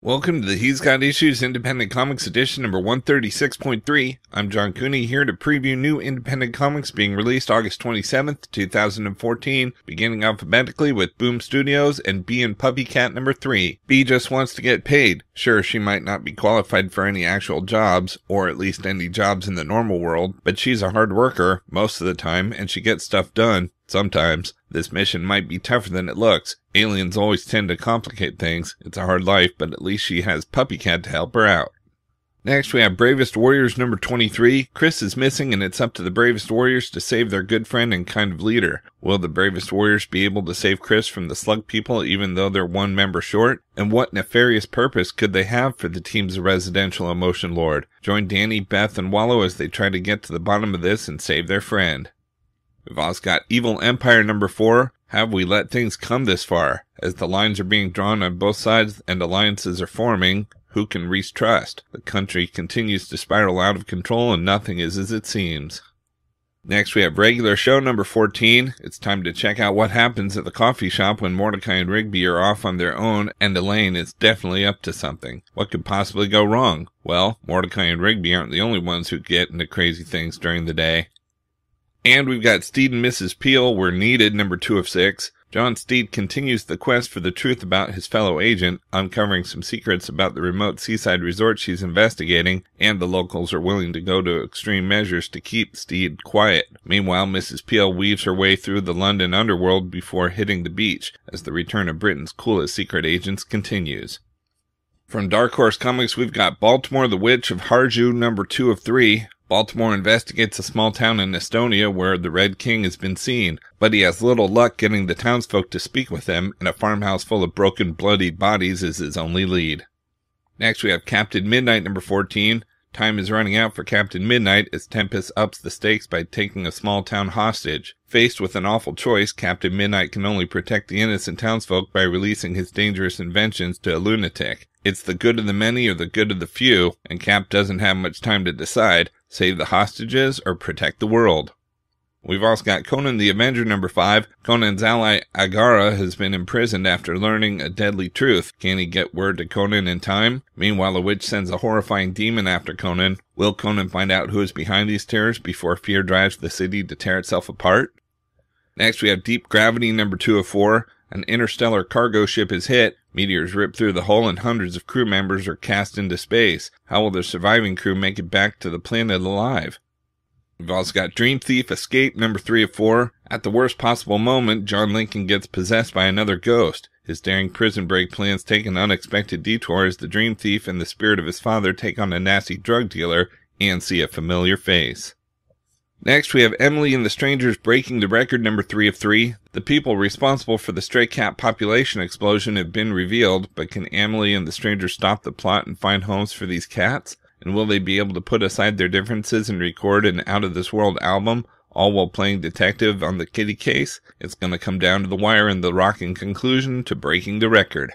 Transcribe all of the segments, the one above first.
Welcome to the He's Got Issues Independent Comics Edition number 136.3. I'm John Cooney here to preview new independent comics being released August 27th, 2014, beginning alphabetically with Boom Studios and B and Puppycat number 3. B just wants to get paid. Sure, she might not be qualified for any actual jobs, or at least any jobs in the normal world, but she's a hard worker most of the time, and she gets stuff done. Sometimes. This mission might be tougher than it looks. Aliens always tend to complicate things. It's a hard life, but at least she has Puppycat to help her out. Next, we have Bravest Warriors number 23. Chris is missing, and it's up to the Bravest Warriors to save their good friend and kind of leader. Will the Bravest Warriors be able to save Chris from the Slug People even though they're one member short? And what nefarious purpose could they have for the team's residential emotion lord? Join Danny, Beth, and Wallow as they try to get to the bottom of this and save their friend. We've also got Evil Empire number 4. Have we let things come this far? As the lines are being drawn on both sides and alliances are forming, who can Reese trust? The country continues to spiral out of control and nothing is as it seems. Next we have Regular Show number 14. It's time to check out what happens at the coffee shop when Mordecai and Rigby are off on their own and Elaine is definitely up to something. What could possibly go wrong? Well, Mordecai and Rigby aren't the only ones who get into crazy things during the day. And we've got Steed and Mrs. Peel were needed, number 2 of 6. John Steed continues the quest for the truth about his fellow agent, uncovering some secrets about the remote seaside resort she's investigating, and the locals are willing to go to extreme measures to keep Steed quiet. Meanwhile, Mrs. Peel weaves her way through the London underworld before hitting the beach, as the return of Britain's coolest secret agents continues. From Dark Horse Comics, we've got Baltimore the Witch of Harju, number 2 of 3. Baltimore investigates a small town in Estonia where the Red King has been seen, but he has little luck getting the townsfolk to speak with him, and a farmhouse full of broken, bloodied bodies is his only lead. Next we have Captain Midnight number 14. Time is running out for Captain Midnight as Tempest ups the stakes by taking a small town hostage. Faced with an awful choice, Captain Midnight can only protect the innocent townsfolk by releasing his dangerous inventions to a lunatic. It's the good of the many or the good of the few, and Cap doesn't have much time to decide. Save the hostages or protect the world. We've also got Conan the Avenger number 5. Conan's ally Agara has been imprisoned after learning a deadly truth. Can he get word to Conan in time? Meanwhile, a witch sends a horrifying demon after Conan. Will Conan find out who is behind these terrors before fear drives the city to tear itself apart? Next we have Deep Gravity number 2 of 4. An interstellar cargo ship is hit, meteors rip through the hull and hundreds of crew members are cast into space. How will the surviving crew make it back to the planet alive? We've also got Dream Thief Escape number 3 of 4. At the worst possible moment, John Lincoln gets possessed by another ghost. His daring prison break plans take an unexpected detour as the Dream Thief and the spirit of his father take on a nasty drug dealer and see a familiar face. Next, we have Emily and the Strangers breaking the record number 3 of 3. The people responsible for the stray cat population explosion have been revealed, but can Emily and the Strangers stop the plot and find homes for these cats? And will they be able to put aside their differences and record an out-of-this-world album, all while playing detective on the kitty case? It's going to come down to the wire and the rocking conclusion to breaking the record.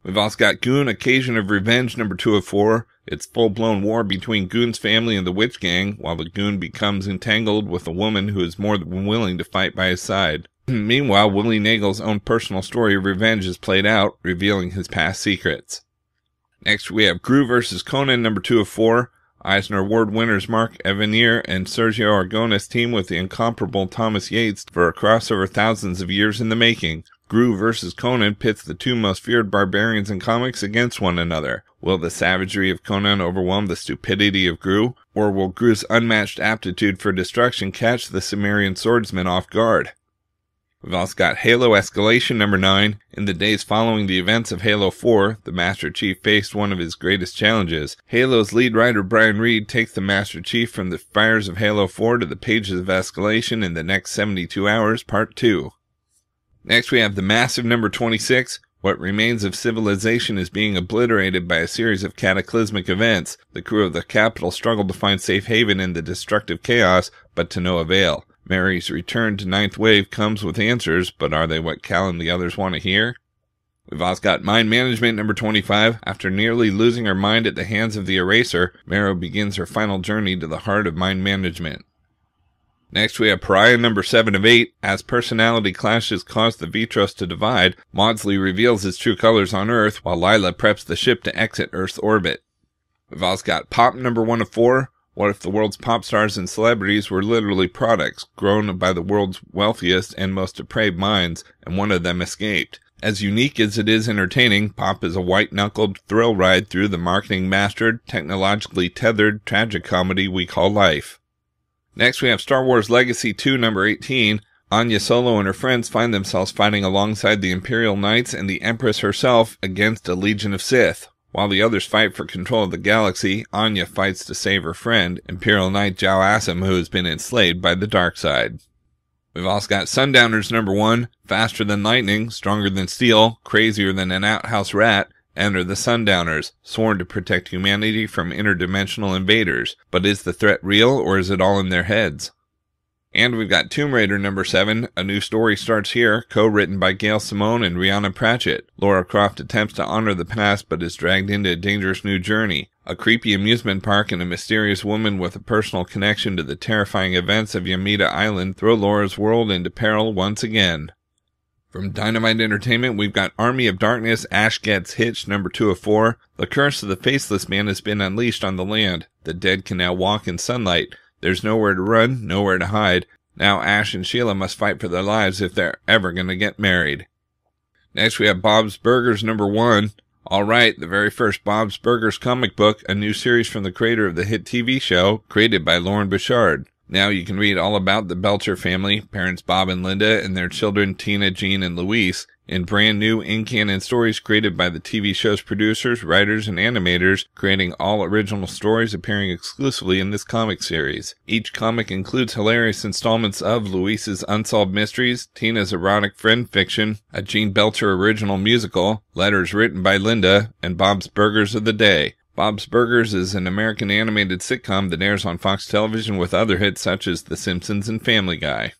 We've also got Goon, Occasion of Revenge number 2 of 4. It's full-blown war between Goon's family and the Witch Gang, while the Goon becomes entangled with a woman who is more than willing to fight by his side. Meanwhile, Willie Nagel's own personal story of revenge is played out, revealing his past secrets. Next, we have Groo Vs Conan number 2 of 4. Eisner Award winners Mark Evanier and Sergio Aragones team with the incomparable Thomas Yates for a crossover thousands of years in the making. Groo vs. Conan pits the two most feared barbarians in comics against one another. Will the savagery of Conan overwhelm the stupidity of Groo? Or will Groo's unmatched aptitude for destruction catch the Sumerian swordsman off guard? We've also got Halo Escalation number 9. In the days following the events of Halo 4, the Master Chief faced one of his greatest challenges. Halo's lead writer Brian Reed takes the Master Chief from the fires of Halo 4 to the pages of Escalation in the next 72 hours, part 2. Next we have the massive number 26. What remains of civilization is being obliterated by a series of cataclysmic events. The crew of the Capitol struggle to find safe haven in the destructive chaos, but to no avail. Mary's return to Ninth Wave comes with answers, but are they what Cal and the others want to hear? We've also got Mind Management number 25. After nearly losing her mind at the hands of the Eraser, Marrow begins her final journey to the heart of mind management. Next we have Pariah number 7 of 8. As personality clashes cause the Vitros to divide, Maudsley reveals his true colors on Earth, while Lila preps the ship to exit Earth's orbit. We've also got Pop number 1 of 4. What if the world's pop stars and celebrities were literally products, grown by the world's wealthiest and most depraved minds, and one of them escaped? As unique as it is entertaining, Pop is a white-knuckled thrill ride through the marketing-mastered, technologically tethered tragic comedy we call life. Next we have Star Wars Legacy 2 number 18. Anya Solo and her friends find themselves fighting alongside the Imperial Knights and the Empress herself against a legion of Sith. While the others fight for control of the galaxy, Anya fights to save her friend, Imperial Knight Jao Assam, who has been enslaved by the dark side. We've also got Sundowners number 1, faster than lightning, stronger than steel, crazier than an outhouse rat. Enter the Sundowners, sworn to protect humanity from interdimensional invaders. But is the threat real, or is it all in their heads? And we've got Tomb Raider number 7, a new story starts here, co-written by Gail Simone and Rihanna Pratchett. Lara Croft attempts to honor the past, but is dragged into a dangerous new journey. A creepy amusement park and a mysterious woman with a personal connection to the terrifying events of Yamita Island throw Laura's world into peril once again. From Dynamite Entertainment, we've got Army of Darkness, Ash Gets Hitched, number 2 of 4. The curse of the Faceless Man has been unleashed on the land. The dead can now walk in sunlight. There's nowhere to run, nowhere to hide. Now Ash and Sheila must fight for their lives if they're ever going to get married. Next we have Bob's Burgers number 1. Alright, the very first Bob's Burgers comic book, a new series from the creator of the hit TV show, created by Lauren Bouchard. Now you can read all about the Belcher family, parents Bob and Linda, and their children Tina, Jean, and Luis, in brand new in-canon stories created by the TV show's producers, writers, and animators, creating all original stories appearing exclusively in this comic series. Each comic includes hilarious installments of Luis's Unsolved Mysteries, Tina's erotic friend fiction, a Jean Belcher original musical, letters written by Linda, and Bob's Burgers of the Day. Bob's Burgers is an American animated sitcom that airs on Fox Television with other hits such as The Simpsons and Family Guy.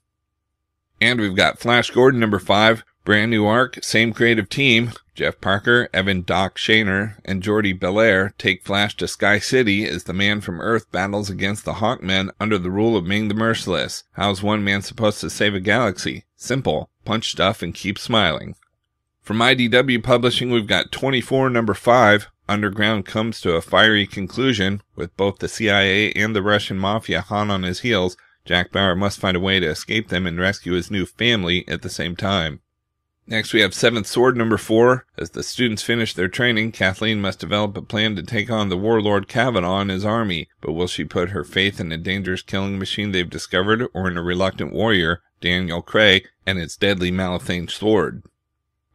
And we've got Flash Gordon number 5, brand new arc, same creative team. Jeff Parker, Evan Doc Shaner, and Jordi Belair take Flash to Sky City as the man from Earth battles against the Hawkmen under the rule of Ming the Merciless. How's one man supposed to save a galaxy? Simple. Punch stuff and keep smiling. From IDW Publishing, we've got 24 number 5. Underground comes to a fiery conclusion. With both the CIA and the Russian Mafia hot on his heels, Jack Bauer must find a way to escape them and rescue his new family at the same time. Next we have Seventh Sword number 4. As the students finish their training, Kathleen must develop a plan to take on the warlord Kavanaugh and his army. But will she put her faith in a dangerous killing machine they've discovered, or in a reluctant warrior, Daniel Cray, and its deadly Malethane sword?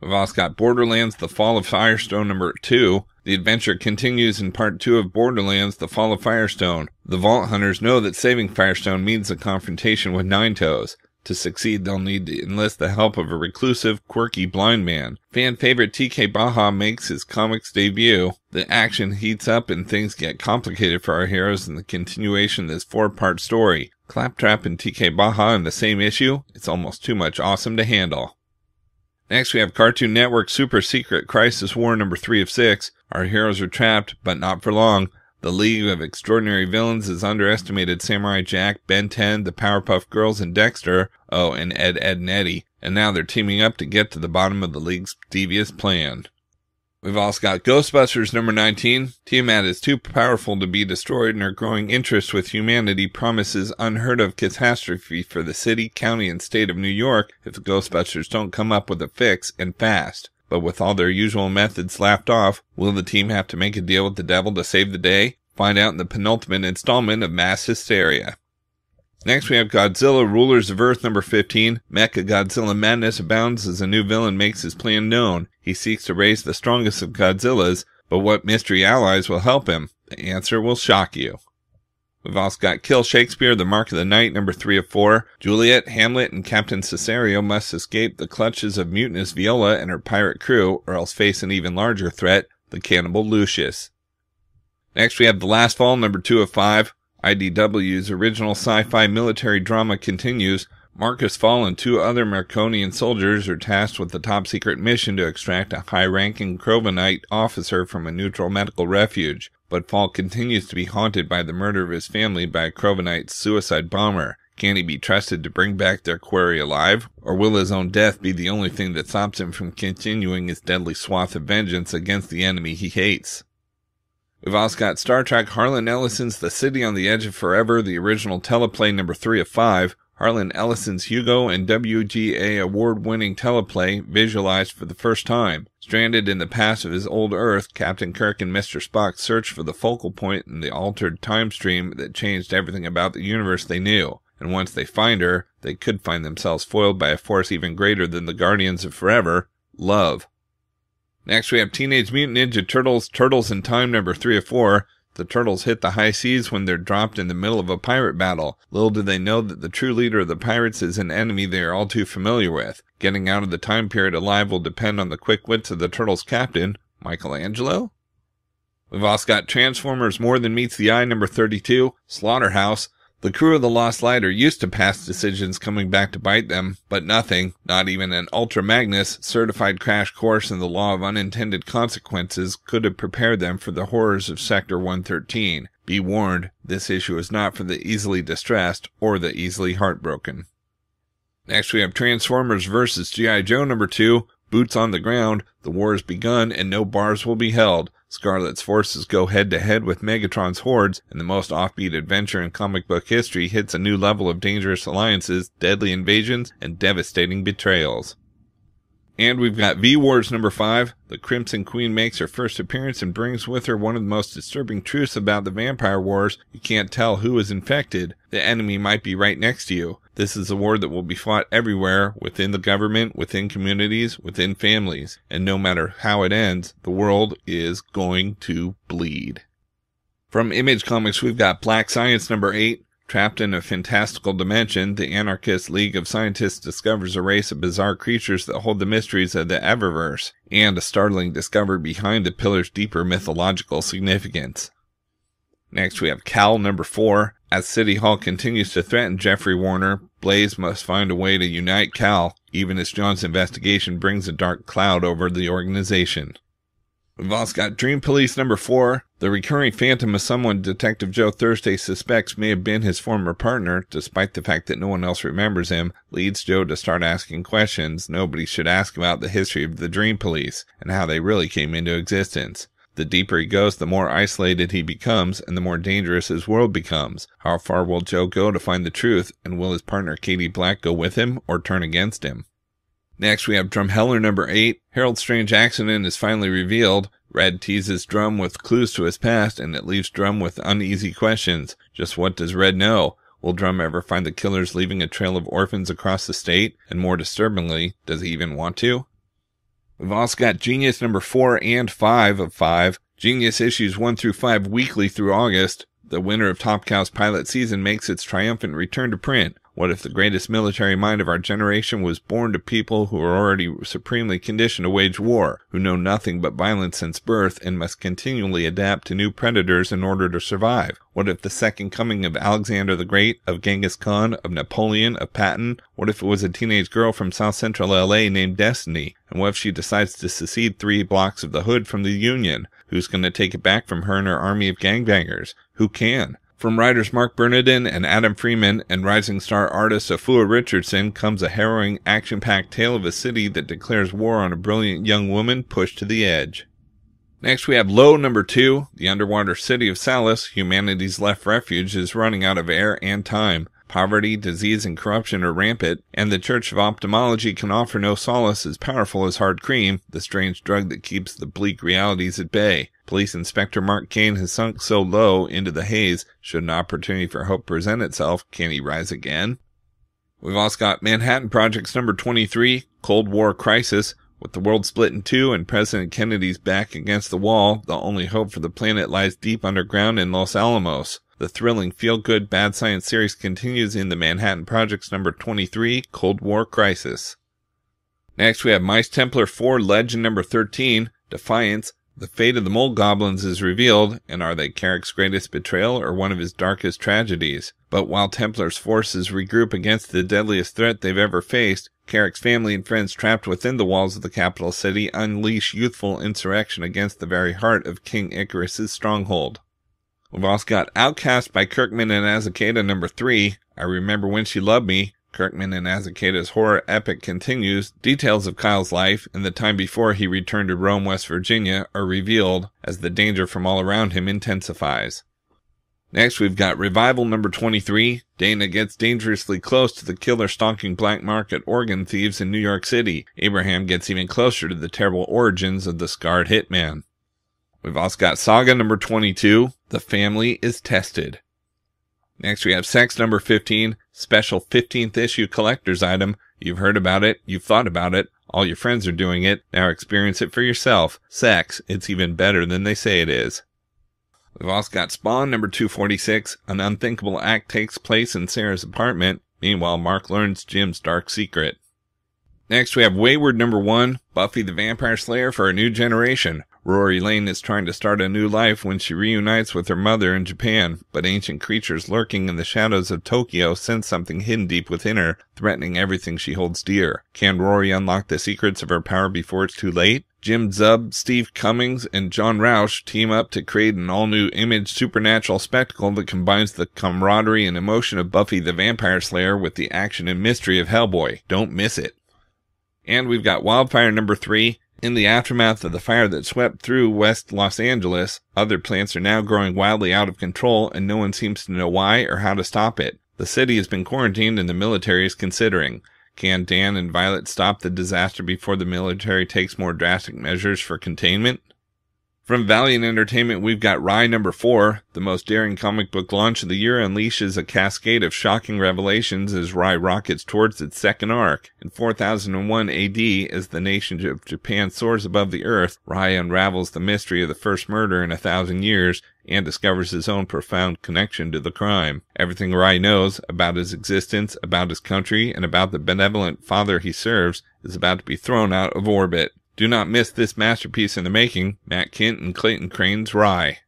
We've also got Borderlands, The Fall of Fyrestone number 2. The adventure continues in part 2 of Borderlands, The Fall of Fyrestone. The Vault Hunters know that saving Fyrestone means a confrontation with Ninetoes. To succeed, they'll need to enlist the help of a reclusive, quirky blind man. Fan favorite TK Baha makes his comics debut. The action heats up and things get complicated for our heroes in the continuation of this 4-part story. Claptrap and TK Baha in the same issue? It's almost too much awesome to handle. Next we have Cartoon Network Super Secret Crisis War number 3 of 6. Our heroes are trapped, but not for long. The League of Extraordinary Villains has underestimated Samurai Jack, Ben 10, the Powerpuff Girls, and Dexter. Oh, and Ed, and Eddie. And now they're teaming up to get to the bottom of the League's devious plan. We've also got Ghostbusters number 19. Tiamat is too powerful to be destroyed, and her growing interest with humanity promises unheard of catastrophe for the city, county, and state of New York if the Ghostbusters don't come up with a fix, and fast. But with all their usual methods laughed off, will the team have to make a deal with the devil to save the day? Find out in the penultimate installment of Mass Hysteria. Next we have Godzilla Rulers of Earth number 15. Mecha Godzilla madness abounds as a new villain makes his plan known. He seeks to raise the strongest of Godzillas, but what mystery allies will help him? The answer will shock you. We've also got Kill Shakespeare, The Mark of the Night, number 3 of 4. Juliet, Hamlet, and Captain Cesario must escape the clutches of mutinous Viola and her pirate crew, or else face an even larger threat, the cannibal Lucius. Next we have The Last Fall, number 2 of 5. IDW's original sci-fi military drama continues. Marcus Fall and 2 other Marconian soldiers are tasked with the top-secret mission to extract a high-ranking Crovanite officer from a neutral medical refuge. But Fall continues to be haunted by the murder of his family by a Crovanite suicide bomber. Can he be trusted to bring back their quarry alive? Or will his own death be the only thing that stops him from continuing his deadly swath of vengeance against the enemy he hates? We've also got Star Trek Harlan Ellison's The City on the Edge of Forever, the original teleplay number 3 of 5. Harlan Ellison's Hugo and WGA award-winning teleplay visualized for the first time. Stranded in the past of his old Earth, Captain Kirk and Mr. Spock search for the focal point in the altered time stream that changed everything about the universe they knew. And once they find her, they could find themselves foiled by a force even greater than the Guardians of Forever, love. Next we have Teenage Mutant Ninja Turtles, Turtles in Time number 3 of 4. The Turtles hit the high seas when they're dropped in the middle of a pirate battle. Little do they know that the true leader of the pirates is an enemy they are all too familiar with. Getting out of the time period alive will depend on the quick wits of the Turtles' captain, Michelangelo? We've also got Transformers More Than Meets the Eye number 32, Slaughterhouse. The crew of the Lost Light are used to past decisions coming back to bite them, but nothing, not even an Ultra Magnus certified crash course in the law of unintended consequences, could have prepared them for the horrors of Sector 113. Be warned, this issue is not for the easily distressed or the easily heartbroken. Next we have Transformers vs. G.I. Joe number 2, Boots on the Ground. The war has begun and no bars will be held. Scarlet's forces go head-to-head with Megatron's hordes, and the most offbeat adventure in comic book history hits a new level of dangerous alliances, deadly invasions, and devastating betrayals. And we've got V-Wars number 5. The Crimson Queen makes her first appearance and brings with her one of the most disturbing truths about the Vampire Wars. You can't tell who is infected. The enemy might be right next to you. This is a war that will be fought everywhere, within the government, within communities, within families. And no matter how it ends, the world is going to bleed. From Image Comics, we've got Black Science number 8. Trapped in a fantastical dimension, the anarchist League of Scientists discovers a race of bizarre creatures that hold the mysteries of the Eververse, and a startling discovery behind the pillar's deeper mythological significance. Next we have Cal number 4. As City Hall continues to threaten Jeffrey Warner, Blaze must find a way to unite Cal, even as John's investigation brings a dark cloud over the organization. We've also got Dream Police number 4. The recurring phantom of someone Detective Joe Thursday suspects may have been his former partner, despite the fact that no one else remembers him, leads Joe to start asking questions nobody should ask about the history of the Dream Police, and how they really came into existence. The deeper he goes, the more isolated he becomes, and the more dangerous his world becomes. How far will Joe go to find the truth, and will his partner Katie Black go with him, or turn against him? Next we have Drumheller number 8. Harold's strange accident is finally revealed. Red teases Drum with clues to his past, and it leaves Drum with uneasy questions. Just what does Red know? Will Drum ever find the killers leaving a trail of orphans across the state? And more disturbingly, does he even want to? We've also got Genius number 4 and 5 of 5. Genius issues 1 through 5 weekly through August. The winner of Top Cow's pilot season makes its triumphant return to print. What if the greatest military mind of our generation was born to people who are already supremely conditioned to wage war, who know nothing but violence since birth and must continually adapt to new predators in order to survive? What if the second coming of Alexander the Great, of Genghis Khan, of Napoleon, of Patton? What if it was a teenage girl from South Central LA named Destiny? And what if she decides to secede 3 blocks of the hood from the Union? Who's going to take it back from her and her army of gangbangers? Who can? From writers Mark Bernardin and Adam Freeman and rising star artist Afua Richardson comes a harrowing, action-packed tale of a city that declares war on a brilliant young woman pushed to the edge. Next we have Low number 2. The underwater city of Salus, humanity's left refuge, is running out of air and time. Poverty, disease, and corruption are rampant, and the Church of Ophthalmology can offer no solace as powerful as hard cream, the strange drug that keeps the bleak realities at bay. Police Inspector Mark Kane has sunk so low into the haze, should an opportunity for hope present itself, can he rise again? We've also got Manhattan Projects number 23, Cold War Crisis. With the world split in two and President Kennedy's back against the wall, the only hope for the planet lies deep underground in Los Alamos. The thrilling feel-good bad science series continues in the Manhattan Projects number 23, Cold War Crisis. Next we have Mice Templar 4 Legend number 13, Defiance. The fate of the Mole Goblins is revealed, and are they Carrick's greatest betrayal or one of his darkest tragedies? But while Templar's forces regroup against the deadliest threat they've ever faced, Carrick's family and friends trapped within the walls of the capital city unleash youthful insurrection against the very heart of King Icarus's stronghold. We've also got Outcast by Kirkman and Azekada number 3. I Remember When She Loved Me, Kirkman and Azekata's horror epic continues. Details of Kyle's life and the time before he returned to Rome, West Virginia are revealed as the danger from all around him intensifies. Next, we've got Revival number 23. Dana gets dangerously close to the killer stalking black market organ thieves in New York City. Abraham gets even closer to the terrible origins of the scarred hitman. We've also got Saga number 22. The Family is Tested. Next, we have Sex number 15. Special 15th issue collector's item. You've heard about it. You've thought about it. All your friends are doing it. Now experience it for yourself. Sex. It's even better than they say it is. We've also got Spawn number 246. An unthinkable act takes place in Sarah's apartment. Meanwhile, Mark learns Jim's dark secret. Next, we have Wayward number 1. Buffy the Vampire Slayer for a New Generation. Rory Lane is trying to start a new life when she reunites with her mother in Japan, but ancient creatures lurking in the shadows of Tokyo sense something hidden deep within her, threatening everything she holds dear. Can Rory unlock the secrets of her power before it's too late? Jim Zub, Steve Cummings, and John Roush team up to create an all-new Image supernatural spectacle that combines the camaraderie and emotion of Buffy the Vampire Slayer with the action and mystery of Hellboy. Don't miss it. And we've got Wildfire number 3. In the aftermath of the fire that swept through West Los Angeles, other plants are now growing wildly out of control and no one seems to know why or how to stop it. The city has been quarantined and the military is considering. Can Dan and Violet stop the disaster before the military takes more drastic measures for containment? From Valiant Entertainment, we've got Rye number 4. The most daring comic book launch of the year unleashes a cascade of shocking revelations as Rye rockets towards its second arc. In 4001 AD, as the nation of Japan soars above the earth, Rye unravels the mystery of the first murder in 1,000 years and discovers his own profound connection to the crime. Everything Rye knows about his existence, about his country, and about the benevolent father he serves is about to be thrown out of orbit. Do not miss this masterpiece in the making, Matt Kent and Clayton Crane's Rye.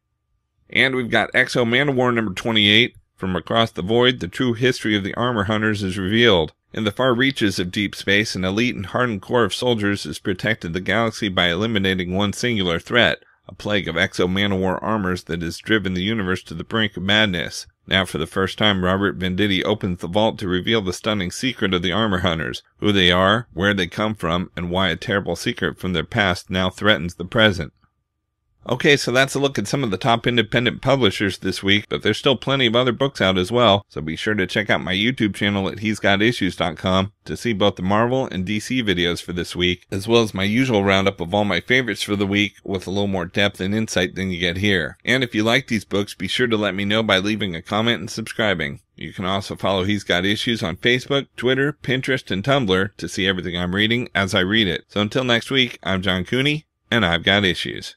And we've got Exo Manowar number 28. From across the void, the true history of the armor hunters is revealed. In the far reaches of deep space, an elite and hardened corps of soldiers has protected the galaxy by eliminating one singular threat, a plague of Exo Manowar armors that has driven the universe to the brink of madness. Now for the first time, Robert Venditti opens the vault to reveal the stunning secret of the armor hunters, who they are, where they come from, and why a terrible secret from their past now threatens the present. Okay, so that's a look at some of the top independent publishers this week, but there's still plenty of other books out as well, so be sure to check out my YouTube channel at he'sgotissues.com to see both the Marvel and DC videos for this week, as well as my usual roundup of all my favorites for the week with a little more depth and insight than you get here. And if you like these books, be sure to let me know by leaving a comment and subscribing. You can also follow He's Got Issues on Facebook, Twitter, Pinterest, and Tumblr to see everything I'm reading as I read it. So until next week, I'm John Cooney, and I've got issues.